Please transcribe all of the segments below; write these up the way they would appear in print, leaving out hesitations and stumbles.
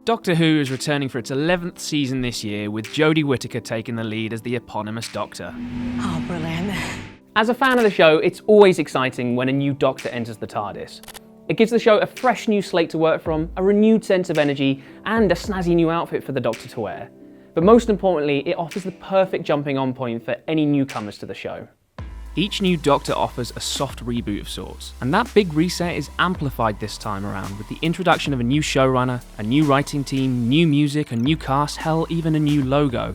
Doctor Who is returning for its 11th season this year, with Jodie Whittaker taking the lead as the eponymous Doctor. Oh, brilliant. As a fan of the show, it's always exciting when a new Doctor enters the TARDIS. It gives the show a fresh new slate to work from, a renewed sense of energy, and a snazzy new outfit for the Doctor to wear. But most importantly, it offers the perfect jumping on point for any newcomers to the show. Each new Doctor offers a soft reboot of sorts, and that big reset is amplified this time around with the introduction of a new showrunner, a new writing team, new music, a new cast, hell, even a new logo.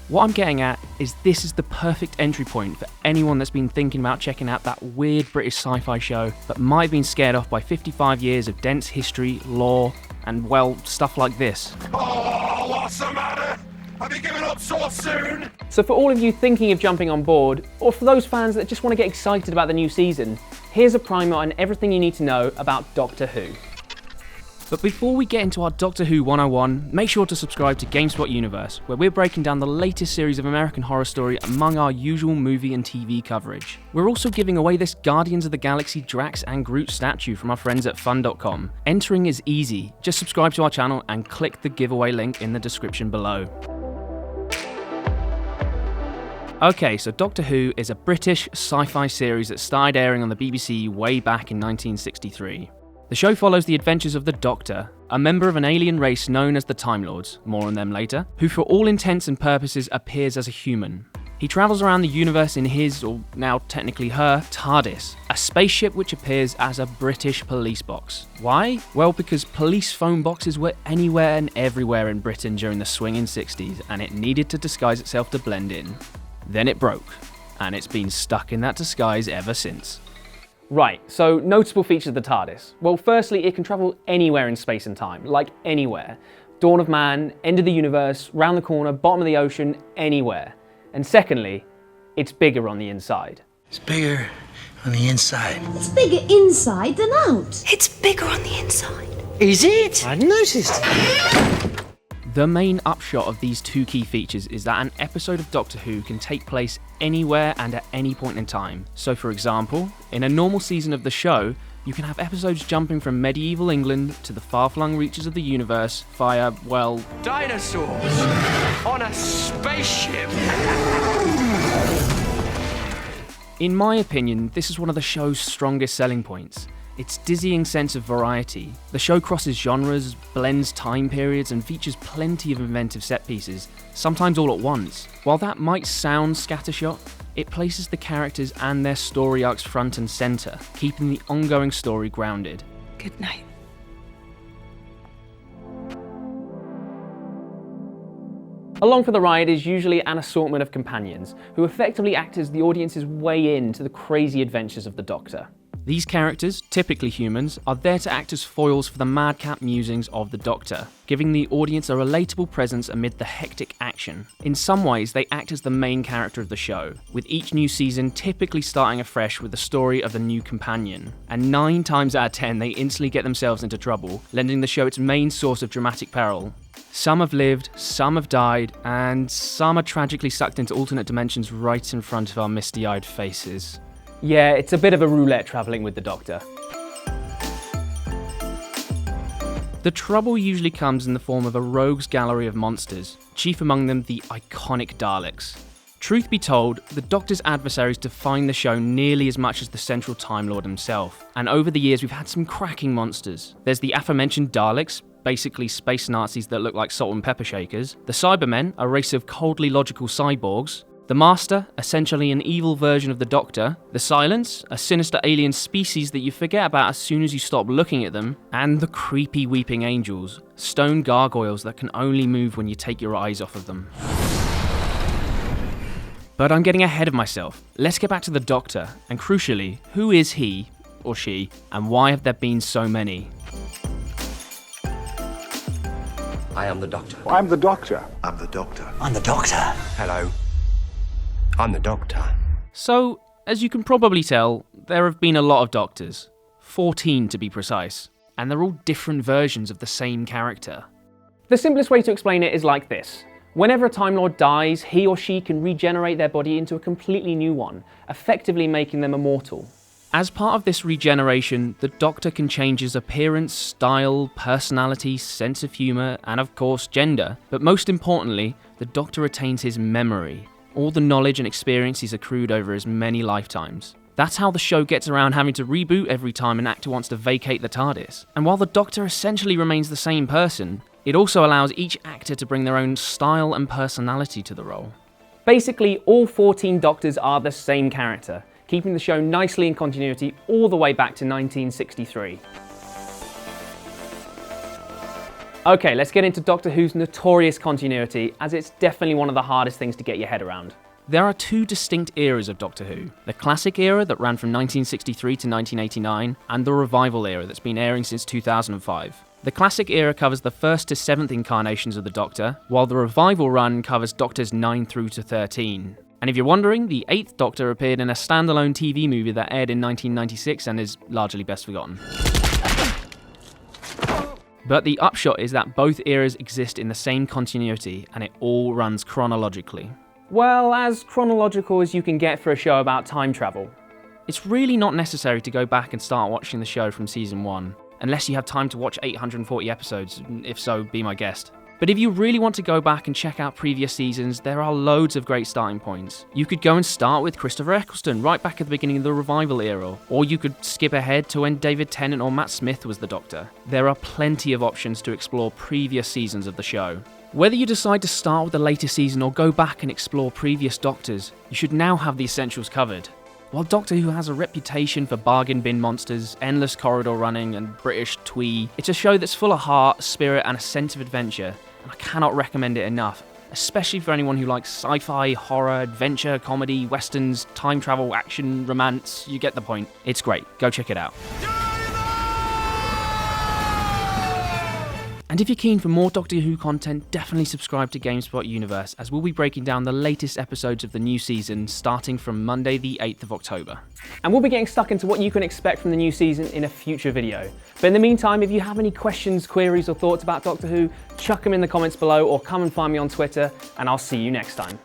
What I'm getting at is this is the perfect entry point for anyone that's been thinking about checking out that weird British sci-fi show but might have been scared off by 55 years of dense history, lore, and, well, stuff like this. Oh, what's the matter? Have you given up so soon? So for all of you thinking of jumping on board, or for those fans that just want to get excited about the new season, here's a primer on everything you need to know about Doctor Who. But before we get into our Doctor Who 101, make sure to subscribe to GameSpot Universe, where we're breaking down the latest series of American Horror Story among our usual movie and TV coverage. We're also giving away this Guardians of the Galaxy Drax and Groot statue from our friends at fun.com. Entering is easy, just subscribe to our channel and click the giveaway link in the description below. Okay, so Doctor Who is a British sci-fi series that started airing on the BBC way back in 1963. The show follows the adventures of the Doctor, a member of an alien race known as the Time Lords, more on them later, who for all intents and purposes appears as a human. He travels around the universe in his, or now technically her, TARDIS, a spaceship which appears as a British police box. Why? Well, because police phone boxes were anywhere and everywhere in Britain during the swinging 60s, and it needed to disguise itself to blend in. Then it broke, and it's been stuck in that disguise ever since. Right, so notable features of the TARDIS. Well, firstly, it can travel anywhere in space and time, like anywhere. Dawn of man, end of the universe, round the corner, bottom of the ocean, anywhere. And secondly, it's bigger on the inside. It's bigger on the inside. It's bigger inside than out. It's bigger on the inside. Is it? I noticed. The main upshot of these two key features is that an episode of Doctor Who can take place anywhere and at any point in time. So for example, in a normal season of the show, you can have episodes jumping from medieval England to the far-flung reaches of the universe via, well... Dinosaurs on a spaceship. In my opinion, this is one of the show's strongest selling points. Its dizzying sense of variety. The show crosses genres, blends time periods, and features plenty of inventive set pieces, sometimes all at once. While that might sound scattershot, it places the characters and their story arcs front and centre, keeping the ongoing story grounded. Good night. Along for the ride is usually an assortment of companions, who effectively act as the audience's way in to the crazy adventures of the Doctor. These characters, typically humans, are there to act as foils for the madcap musings of the Doctor, giving the audience a relatable presence amid the hectic action. In some ways, they act as the main character of the show, with each new season typically starting afresh with the story of the new companion. And 9 times out of 10, they instantly get themselves into trouble, lending the show its main source of dramatic peril. Some have lived, some have died, and some are tragically sucked into alternate dimensions right in front of our misty-eyed faces. Yeah, it's a bit of a roulette travelling with the Doctor. The trouble usually comes in the form of a rogues gallery of monsters, chief among them the iconic Daleks. Truth be told, the Doctor's adversaries define the show nearly as much as the central Time Lord himself, and over the years we've had some cracking monsters. There's the aforementioned Daleks, basically space Nazis that look like salt and pepper shakers, the Cybermen, a race of coldly logical cyborgs, the Master, essentially an evil version of the Doctor, the Silence, a sinister alien species that you forget about as soon as you stop looking at them, and the creepy Weeping Angels, stone gargoyles that can only move when you take your eyes off of them. But I'm getting ahead of myself. Let's get back to the Doctor, and crucially, who is he, or she, and why have there been so many? I am the Doctor. I'm the Doctor. I'm the Doctor. I'm the Doctor. Hello. I'm the Doctor. So, as you can probably tell, there have been a lot of Doctors. 14 to be precise. And they're all different versions of the same character. The simplest way to explain it is like this. Whenever a Time Lord dies, he or she can regenerate their body into a completely new one, effectively making them immortal. As part of this regeneration, the Doctor can change his appearance, style, personality, sense of humour, and of course gender. But most importantly, the Doctor retains his memory, all the knowledge and experience he's accrued over his many lifetimes. That's how the show gets around having to reboot every time an actor wants to vacate the TARDIS. And while the Doctor essentially remains the same person, it also allows each actor to bring their own style and personality to the role. Basically, all 14 Doctors are the same character, keeping the show nicely in continuity all the way back to 1963. Okay, let's get into Doctor Who's notorious continuity, as it's definitely one of the hardest things to get your head around. There are two distinct eras of Doctor Who. The classic era that ran from 1963 to 1989, and the revival era that's been airing since 2005. The classic era covers the 1st to 7th incarnations of the Doctor, while the revival run covers Doctors 9 through to 13. And if you're wondering, the 8th Doctor appeared in a standalone TV movie that aired in 1996 and is largely best forgotten. But the upshot is that both eras exist in the same continuity, and it all runs chronologically. Well, as chronological as you can get for a show about time travel. It's really not necessary to go back and start watching the show from season 1, unless you have time to watch 840 episodes. If so, be my guest. But if you really want to go back and check out previous seasons, there are loads of great starting points. You could go and start with Christopher Eccleston right back at the beginning of the revival era, or you could skip ahead to when David Tennant or Matt Smith was the Doctor. There are plenty of options to explore previous seasons of the show. Whether you decide to start with the latest season or go back and explore previous Doctors, you should now have the essentials covered. While Doctor Who has a reputation for bargain bin monsters, endless corridor running, and British twee, it's a show that's full of heart, spirit, and a sense of adventure, and I cannot recommend it enough, especially for anyone who likes sci-fi, horror, adventure, comedy, westerns, time travel, action, romance. You get the point. It's great. Go check it out. And if you're keen for more Doctor Who content, definitely subscribe to GameSpot Universe, as we'll be breaking down the latest episodes of the new season starting from Monday the 8th of October. And we'll be getting stuck into what you can expect from the new season in a future video. But in the meantime, if you have any questions, queries or thoughts about Doctor Who, chuck them in the comments below or come and find me on Twitter, and I'll see you next time.